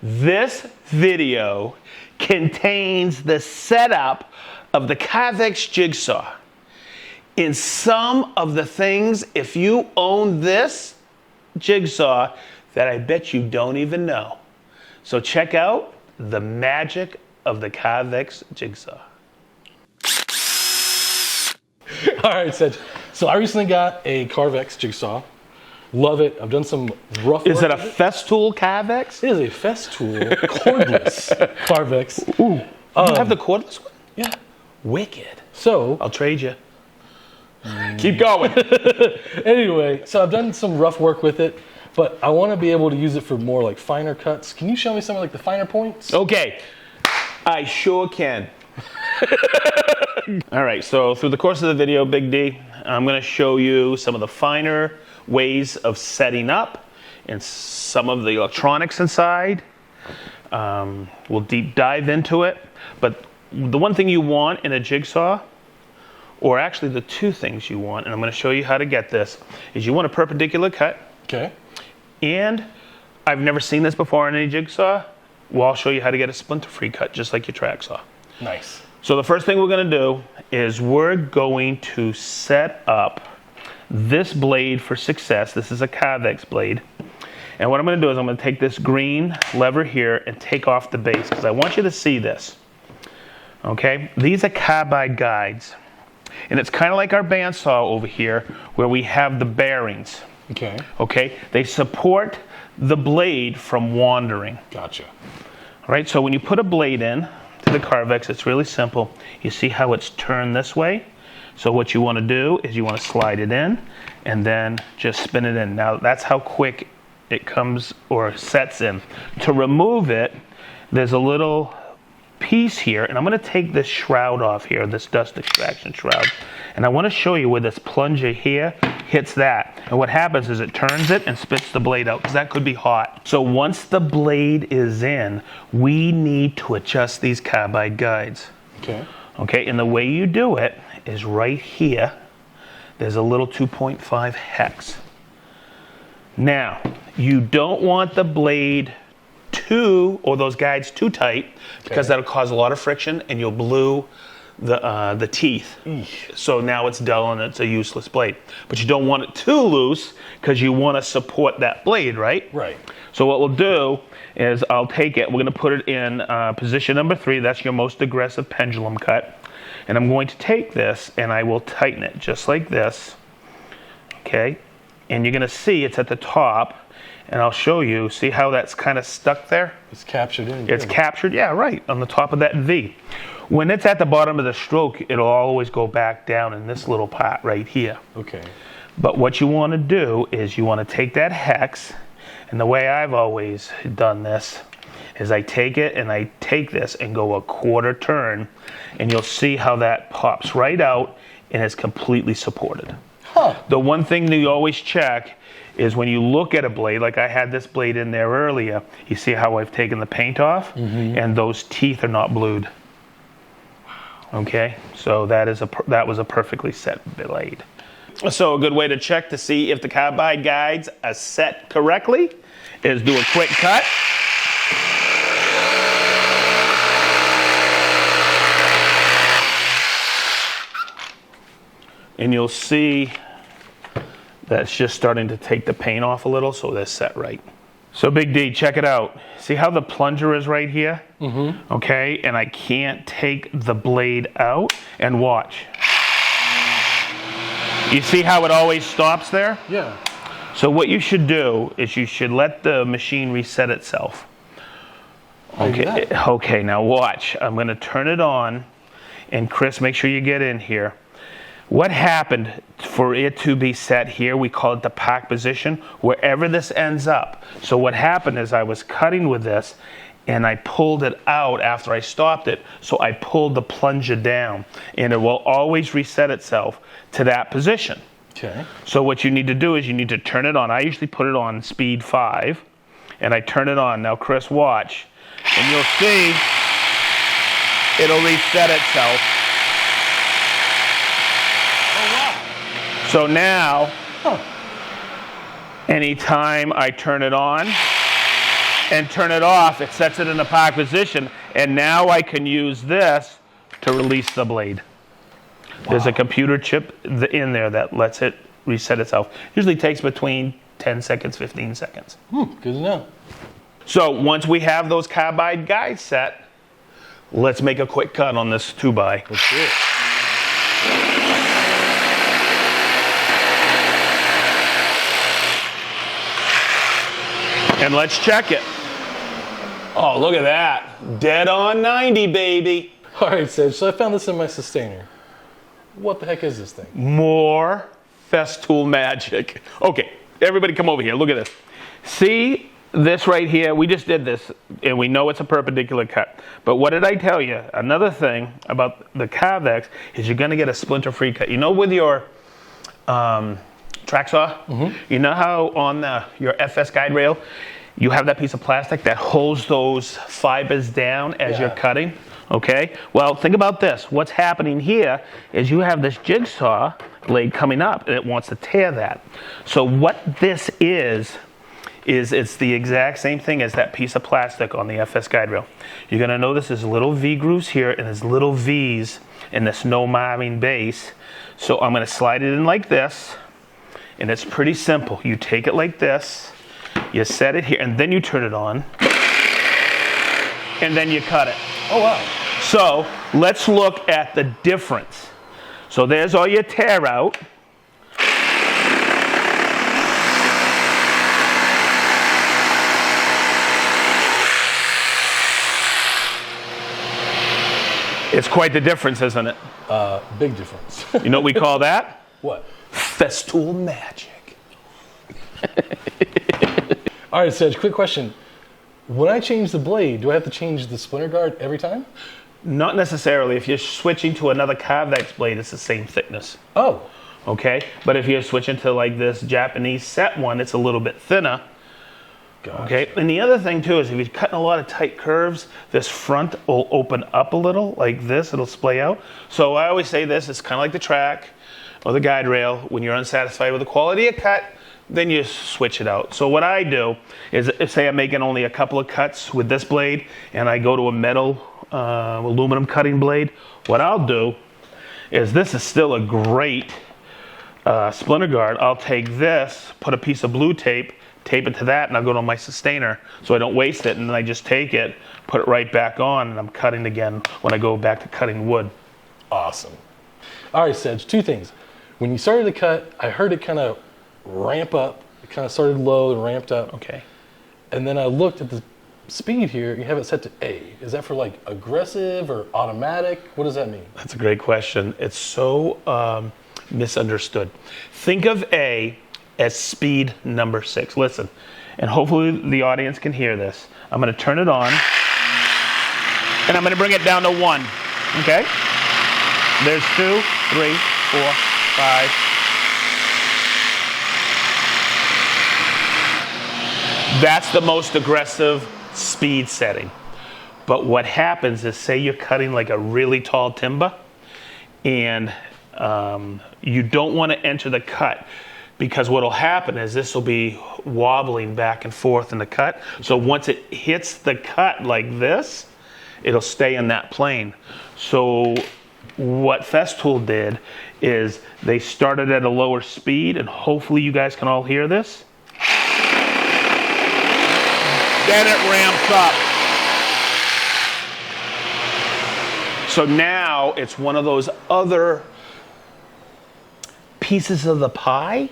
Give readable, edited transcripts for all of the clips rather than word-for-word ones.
This video contains the setup of the Carvex Jigsaw. In some of the things, if you own this jigsaw, that I bet you don't even know. So check out the magic of the Carvex Jigsaw. All right, Sedge. So I recently got a Carvex Jigsaw. Love it. I've done some rough work. Is it a Festool Carvex? It is a Festool cordless Carvex. Ooh, you have the cordless one? Yeah. Wicked. So I'll trade you. Keep going. Anyway, so I've done some rough work with it, but I want to be able to use it for more like finer cuts. Can you show me some of like the finer points? Okay, I sure can. All right, so through the course of the video, Big D, I'm going to show you some of the finer ways of setting up and some of the electronics inside. We'll deep dive into it, but the one thing you want in a jigsaw, or actually the two things you want, and I'm going to show you how to get this, is you want a perpendicular cut. Okay. And I've never seen this before in any jigsaw. Well, I'll show you how to get a splinter-free cut, just like your track saw. Nice. So the first thing we're going to do is we're going to set up this blade for success. This is a Carvex blade. And what I'm going to do is I'm going to take this green lever here and take off the base, because I want you to see this. Okay? These are carbide guides. And it's kind of like our bandsaw over here, where we have the bearings. Okay. Okay? They support the blade from wandering. Gotcha. All right, so when you put a blade in to the Carvex, it's really simple. You see how it's turned this way? So what you want to do is you want to slide it in and then just spin it in. Now that's how quick it comes or sets in. To remove it, there's a little piece here, and I'm going to take this shroud off here, this dust extraction shroud, and I want to show you where this plunger here hits that. And what happens is it turns it and spits the blade out, because that could be hot. So once the blade is in, we need to adjust these carbide guides. Okay. Okay, and the way you do it is right here. There's a little 2.5 hex. Now, you don't want the blade or those guides too tight, because that'll cause a lot of friction and you'll glue the teeth. So now it's dull and it's a useless blade. But you don't want it too loose, because you want to support that blade, right? Right. So what we'll do is I'll take it, we're going to put it in position number 3. That's your most aggressive pendulum cut. And I'm going to take this and I will tighten it just like this. Okay? And you're going to see it's at the top. And I'll show you, see how that's kind of stuck there? It's captured in. It's captured, yeah, right, on the top of that V. When it's at the bottom of the stroke, it'll always go back down in this little part right here. Okay. But what you want to do is you want to take that hex, and the way I've always done this is I take it and I take this and go a quarter turn, and you'll see how that pops right out and is completely supported. Huh. The one thing that you always check is when you look at a blade, like I had this blade in there earlier, you see how I've taken the paint off, and those teeth are not blued. Okay, so that was a perfectly set blade. So a good way to check to see if the carbide guides are set correctly is do a quick cut. And you'll see that's just starting to take the paint off a little, so they're set right. So Big D, check it out. See how the plunger is right here? Okay, and I can't take the blade out, and watch. You see how it always stops there? Yeah. So what you should do is you should let the machine reset itself. Okay, okay, now watch. I'm gonna turn it on, and Chris, make sure you get in here. What happened for it to be set here, we call it the park position, wherever this ends up. So what happened is I was cutting with this and I pulled it out after I stopped it. So I pulled the plunger down, and it will always reset itself to that position. Okay. So what you need to do is you need to turn it on. I usually put it on speed 5 and I turn it on. Now Chris, watch, and you'll see it'll reset itself. So now, anytime I turn it on, and turn it off, it sets it in a park position, and now I can use this to release the blade. Wow. There's a computer chip in there that lets it reset itself. Usually takes between 10 seconds, 15 seconds. Good to know. So once we have those carbide guides set, let's make a quick cut on this 2x. Let's do it. And let's check it. Oh, look at that. Dead on 90, baby. All right, Sedge, so I found this in my sustainer. What the heck is this thing? More Festool magic. Okay, everybody come over here. Look at this. See this right here? We just did this, and we know it's a perpendicular cut. But what did I tell you? Another thing about the Carvex is you're going to get a splinter-free cut. You know with your track saw, you know how on your FS guide rail, you have that piece of plastic that holds those fibers down as you're cutting? Okay, well, think about this. What's happening here is you have this jigsaw blade coming up, and it wants to tear that. So what this is it's the exact same thing as that piece of plastic on the FS guide rail. You're going to notice there's little V grooves here, and there's little V's in this no marring base. So I'm going to slide it in like this, and it's pretty simple. You take it like this, you set it here, and then you turn it on, and then you cut it. Oh, wow. So let's look at the difference. So there's all your tear out. It's quite the difference, isn't it? Big difference. You know what we call that? What? Festool magic. All right, Sedge, quick question. When I change the blade, do I have to change the splinter guard every time? Not necessarily. If you're switching to another Carvex blade, it's the same thickness. Oh. Okay? But if you're switching to like this Japanese set one, it's a little bit thinner. Gotcha. Okay? And the other thing too is if you're cutting a lot of tight curves, this front will open up a little like this. It'll splay out. So I always say this, it's kind of like the track or the guide rail. When you're unsatisfied with the quality of cut, then you switch it out. So what I do is, say I'm making only a couple of cuts with this blade, and I go to a metal aluminum cutting blade, what I'll do is, this is still a great splinter guard. I'll take this, put a piece of blue tape it to that, and I'll go to my sustainer so I don't waste it, and then I just take it, put it right back on, and I'm cutting again when I go back to cutting wood. Awesome. All right, Sedge, two things. When you started to cut, I heard it kind of ramp up. It kind of started low and ramped up. Okay. And then I looked at the speed here. You have it set to A. Is that for like aggressive or automatic? What does that mean? That's a great question. It's so misunderstood. Think of A as speed number 6. Listen, and hopefully the audience can hear this. I'm going to turn it on, and I'm going to bring it down to 1. Okay? There's 2, 3, 4, 5. That's the most aggressive speed setting. But what happens is, say you're cutting like a really tall timber, and you don't want to enter the cut, because what will happen is this will be wobbling back and forth in the cut. So once it hits the cut like this, it'll stay in that plane. So what Festool did is they started at a lower speed, and hopefully you guys can all hear this. Then it ramps up. So now it's one of those other pieces of the pie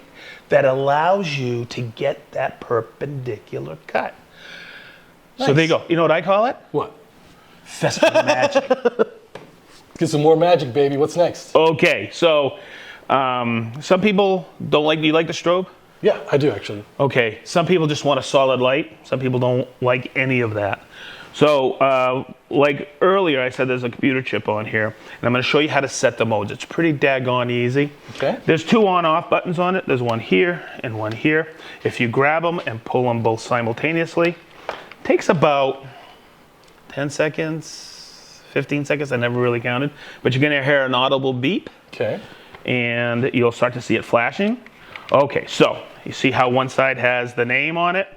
that allows you to get that perpendicular cut. Nice. So there you go. You know what I call it? What? Festool magic. Get some more magic, baby. What's next? Okay, so some people don't like. Do you like the strobe? Yeah, I do actually. Okay, some people just want a solid light. Some people don't like any of that. So, like earlier, I said there's a computer chip on here, and I'm going to show you how to set the modes. It's pretty daggone easy. Okay. There's 2 on-off buttons on it. There's one here and one here. If you grab them and pull them both simultaneously, it takes about 10 seconds, 15 seconds. I never really counted. But you're going to hear an audible beep. Okay. And you'll start to see it flashing. Okay, so you see how one side has the name on it?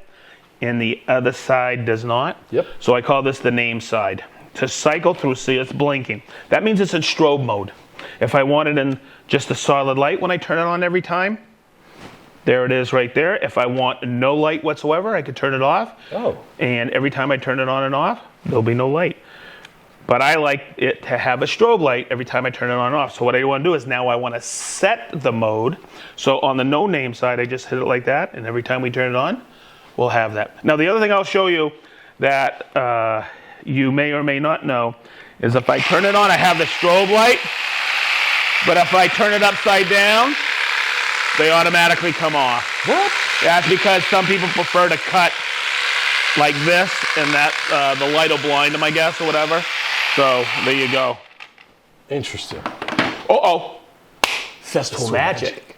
and the other side does not. Yep. So I call this the name side. To cycle through, see it's blinking. That means it's in strobe mode. If I want it in just a solid light when I turn it on every time, there it is right there. If I want no light whatsoever, I could turn it off. Oh. And every time I turn it on and off, there'll be no light. But I like it to have a strobe light every time I turn it on and off. So what I want to do is now I want to set the mode. So on the no name side, I just hit it like that. And every time we turn it on, we'll have that. Now the other thing I'll show you that you may or may not know is if I turn it on, I have the strobe light. But if I turn it upside down, they automatically come off. What? That's because some people prefer to cut like this, and that the light will blind them, I guess, or whatever. So there you go. Interesting. Uh-oh. Festool magic.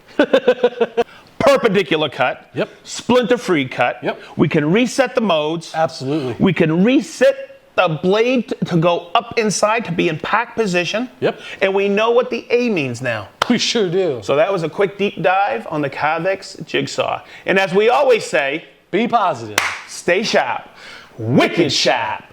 Perpendicular cut. Yep. Splinter-free cut. Yep. We can reset the modes. Absolutely. We can reset the blade to go up inside to be in pack position. Yep. And we know what the A means now. We sure do. So that was a quick deep dive on the Carvex Jigsaw. And as we always say, Be positive. stay sharp, wicked sharp.